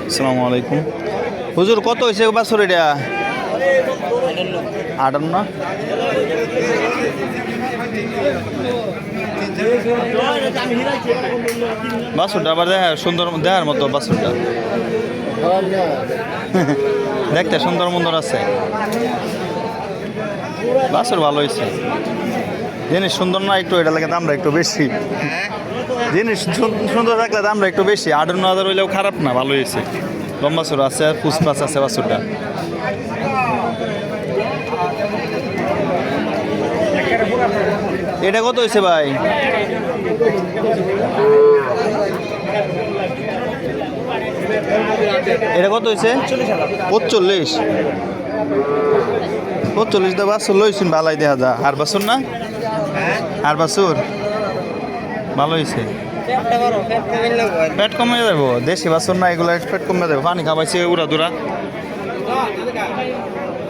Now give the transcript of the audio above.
আসসালামু আলাইকুম। হুজুর কত হয়েছে বাছুর এটা? 58। বাছুরটা আবার দেখা সুন্দর, দেখার মতো বাছুরটা। দেখতে সুন্দর মুন্দর আছে, বাছুর ভালো হয়েছে। জিনিস সুন্দর না একটু, এটা লাগে দামটা একটু বেশি। জিনিস সুন্দর থাকলে দামটা একটু বেশি। 58,000 হইলেও খারাপ না, ভালো হয়েছে। লম্বা চুর আছে, ফুসফাস আছে বাছুরটা। এটা কত হয়েছে ভাই? এটা কত হয়েছে? 45। 45 দা বাছুর লইছুন, ভালাই দেখা যা। আর বাছুর না, আর বাছুর ভালো হয়েছে। পেট কমে যাবো, দেশি বাছুর না এগুলো, পেট কমে যাবো। পানি খাওয়াইছে উড়া দুরা।